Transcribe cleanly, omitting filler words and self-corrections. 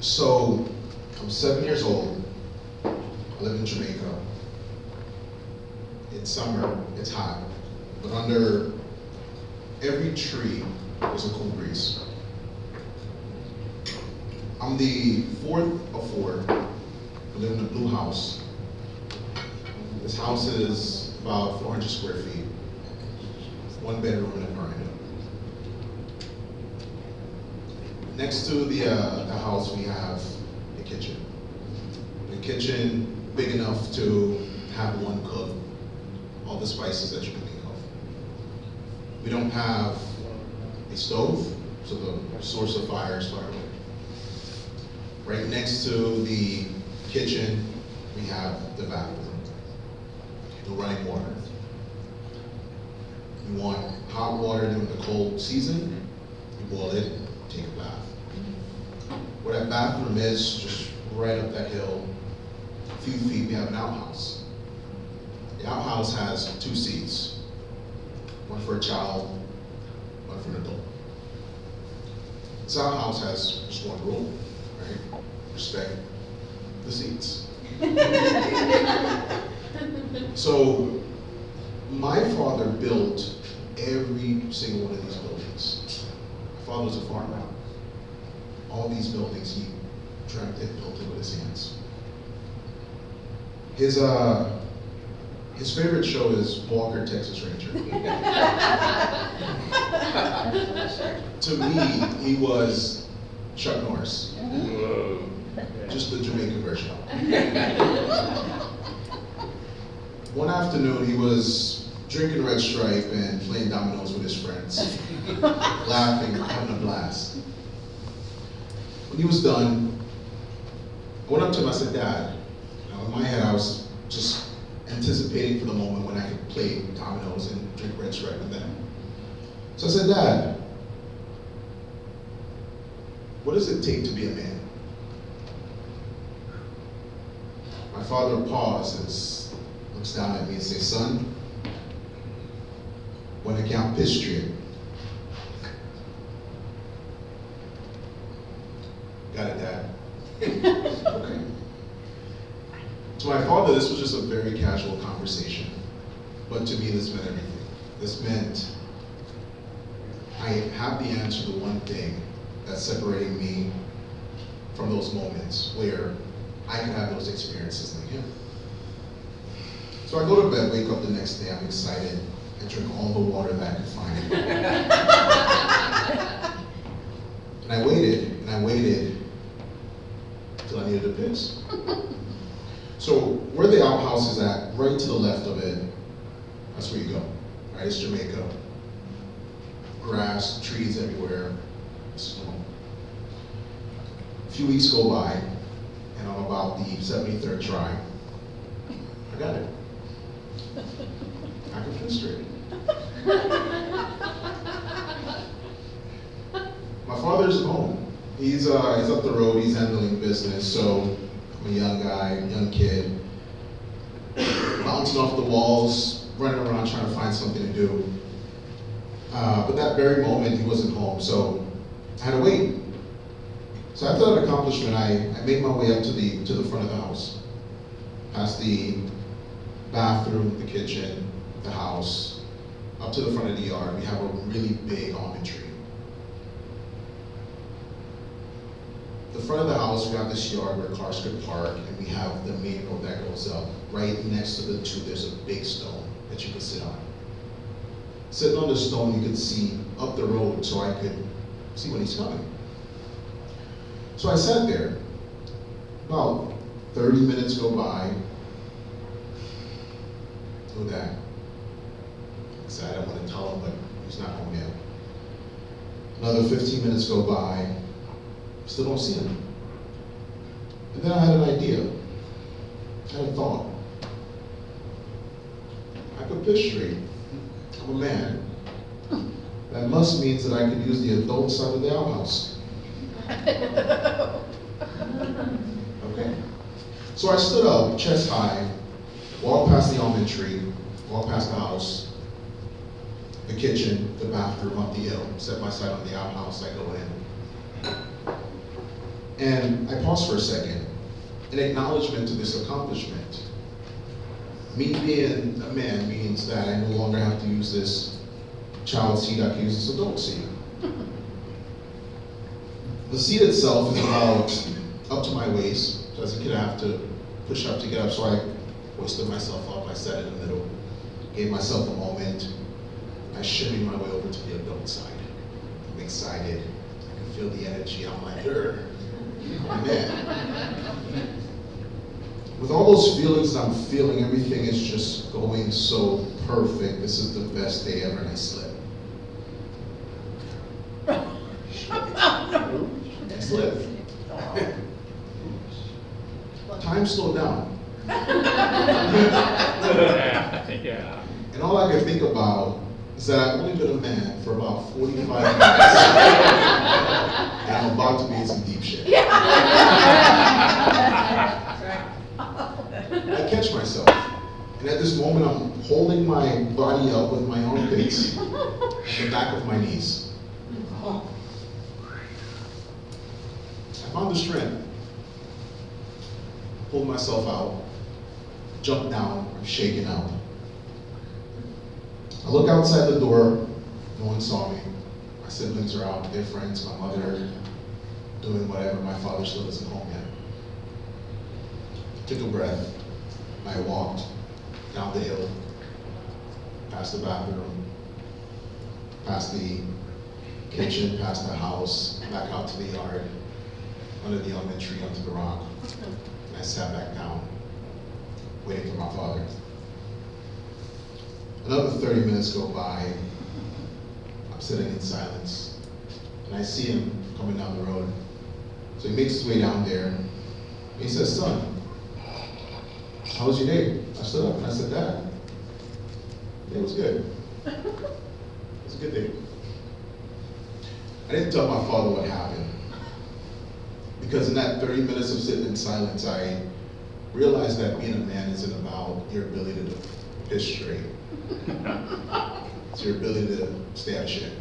So, I'm 7 years old. I live in Jamaica. It's summer, it's hot, but under every tree there's a cool breeze. I'm the fourth of four. I live in a blue house. This house is about 400 square feet, one bedroom and a veranda. Next to the house, we have a kitchen. The kitchen big enough to have one cook all the spices that you can think of. We don't have a stove, so the source of fire is firewood. Right next to the kitchen, we have the bathroom, the running water. You want hot water during the cold season, you boil it, take a bath. Where that bathroom is, just right up that hill, a few feet, we have an outhouse. The outhouse has 2 seats, one for a child, one for an adult. This outhouse has just one rule, right? Respect the seats. So, my father built every single one of these buildings. My father was a farmer. All these buildings, he dreamt it, built it with his hands. His favorite show is Walker, Texas Ranger. To me, he was Chuck Norris. Just the Jamaican version. One afternoon, he was drinking Red Stripe and playing dominoes with his friends, laughing, having a blast. When he was done, I went up to him, I said, "Dad," in my head I was just anticipating for the moment when I could play dominoes and drink Red Stripe with them. So I said, "Dad, what does it take to be a man?" My father pauses, looks down at me and says, "Son, when I count history." Got it, Dad? Okay. To my father, this was just a very casual conversation. But to me, this meant everything. This meant I have the answer to one thing that's separating me from those moments where I could have those experiences like him. So I go to bed, wake up the next day, I'm excited, and drink all the water that I could find. And I waited, until I needed to piss. So where the outhouse is at, right to the left of it, that's where you go, right? It's Jamaica. Grass, trees everywhere, snow. A few weeks go by, and on about the 73rd try, I got it. I can feel straight. My father's home. He's up the road, he's handling business, so I'm a young guy, young kid, bouncing off the walls, running around trying to find something to do. But that very moment, he wasn't home, so I had to wait. So after that accomplishment, I made my way up to the front of the house, past the bathroom, the kitchen, the house, up to the front of the yard. We have a really big almond tree. The front of the house, we have this yard where cars could park, and we have the main road that goes up. Right next to the two, there's a big stone that you could sit on. Sitting on the stone, you could see up the road, so I could see when he's coming. So I sat there. About 30 minutes go by. Go Dad. I said, I don't want to tell him, but he's not home yet. Another 15 minutes go by. Still don't see him. And then I had an idea. I had a thought. I could piss straight. I'm a man. That must means that I could use the adult side of the outhouse. Okay. So I stood up, chest high, walked past the almond tree, walked past the house, the kitchen, the bathroom, up the hill, set my sight on the outhouse, I go in. And I paused for a second, in acknowledgement to this accomplishment. Me being a man means that I no longer have to use this child seat, I can use this adult seat. The seat itself is about up to my waist, so as a kid I have to push up to get up, so I hoisted myself up, I sat in the middle, gave myself a moment, I shimmied my way over to the adult side. I'm excited, I can feel the energy, I'm like, oh man. With all those feelings I'm feeling, everything is just going so perfect. This is the best day ever, and I slip. I slip. Time slowed down. Yeah. And all I can think about is that I've only been a man for about 45 minutes. And I'm about to be in some deep shit. I catch myself. And at this moment, I'm holding my body up with my armpits and the back of my knees. I found the strength. Pulled myself out. Jumped down. I'm shaking out. I look outside the door. No one saw me. My siblings are out. Their friends, my mother, doing whatever. My father still isn't home yet. Took a breath. I walked down the hill, past the bathroom, past the kitchen, past the house, back out to the yard, under the almond tree, onto the rock. And I sat back down, waiting for my father. Another 30 minutes go by. I'm sitting in silence, and I see him coming down the road. So he makes his way down there, and he says, "Son, how was your day?" I stood up and I said, "Dad, it was good. It was a good day." I didn't tell my father what happened, because in that 30 minutes of sitting in silence, I realized that being a man isn't about your ability to piss straight. It's your ability to stay out of shit.